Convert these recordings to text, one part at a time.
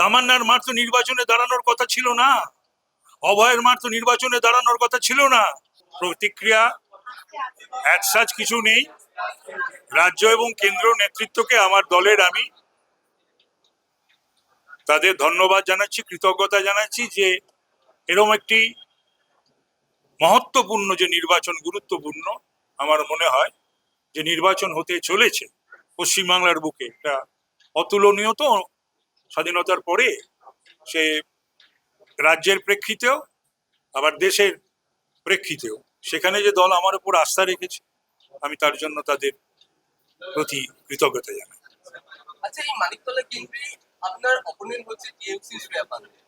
তামান্নার মার তো নির্বাচনে দাঁড়ানোর কথা ছিল না, অভয়ের মার তো নির্বাচনে দাঁড়ানোর কথা ছিল না। প্রতিক্রিয়া অ্যাজ কিছু নেই। রাজ্য এবং কেন্দ্র নেতৃত্বকে আমার দলের আমি তাদের ধন্যবাদ জানাচ্ছি, কৃতজ্ঞতা জানাচ্ছি যে এরকম একটি মহত্বপূর্ণ যে নির্বাচন, গুরুত্বপূর্ণ আমার মনে হয় যে নির্বাচন হতে চলেছে পশ্চিমবাংলার বুকে, এটা অতুলনীয়। তো স্বাধীনতার পরে সে রাজ্যের প্রেক্ষিতেও আবার দেশের প্রেক্ষিতেও সেখানে যে দল আমার উপর আস্থা রেখেছে, আমি তার জন্য তাদের প্রতি কৃতজ্ঞতা জানাই। আচ্ছা, এই মানিকতলা কেন্দ্রে আপনার অপোনেন্ট হচ্ছে টিএমসি শ্রেয়া পাণ্ডে।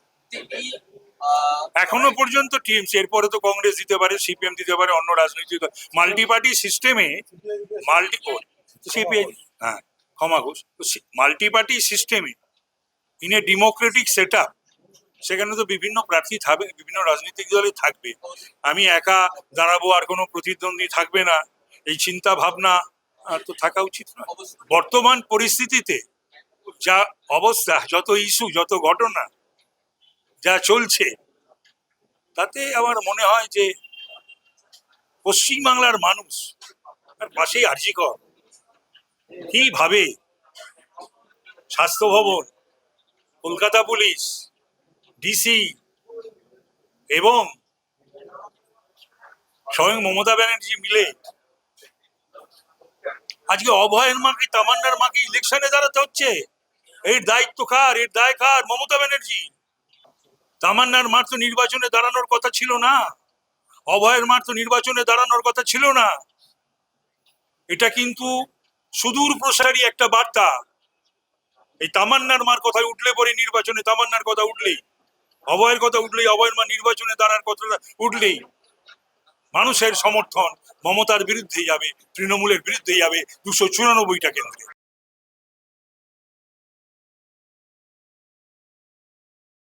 এখনো পর্যন্ত টিএমসি, এরপরে তো কংগ্রেস দিতে পারে, সিপিএম দিতে পারে, অন্য রাজনৈতিক মাল্টি পার্টি সিস্টেমে সিপিএম, হ্যাঁ ক্ষমা ঘোষ, মাল্টি পার্টি সিস্টেমে in a democratic set up, সেখানে তো বিভিন্ন প্রার্থী থাকবে, বিভিন্ন রাজনৈতিক দলে থাকবে। আমি একা দাঁড়াবো আর কোনো প্রতিদ্বন্দ্বী থাকবে না, এই চিন্তা ভাবনা তো থাকা উচিত না। বর্তমান পরিস্থিতিতে যা অবস্থা, যত ইস্যু, যত ঘটনা যা চলছে, তাতে আমার মনে হয় যে পশ্চিমবাংলার মানুষ আর পাশেই আরজিকর কিভাবে স্বাস্থ্য ভবন, কলকাতা পুলিশ, ডিসি এবং স্বয়ং মমতা ব্যানার্জি মিলে আজকে অভয়ের মাকে, তামান্নার মাকে ইলেকশনে দাঁড়াতে হচ্ছে। এর দায়িত্ব কার? এর দায় কার? মমতা ব্যানার্জি। তামান্নার মার তো নির্বাচনে দাঁড়ানোর কথা ছিল না, অভয়ের মার তো নির্বাচনে দাঁড়ানোর কথা ছিল না। এটা কিন্তু সুদূর প্রসারী একটা বার্তা। এই তামান্নার মার কথায় উঠলে পরে নির্বাচনে, তামান্নার কথা উঠলেই, অভয়ের কথা উঠলেই, অভয়ের মা নির্বাচনে দাঁড়ার কথা উঠলেই মানুষের সমর্থন মমতার বিরুদ্ধেই যাবে, তৃণমূলের বিরুদ্ধেই যাবে 294টা কেন্দ্রে।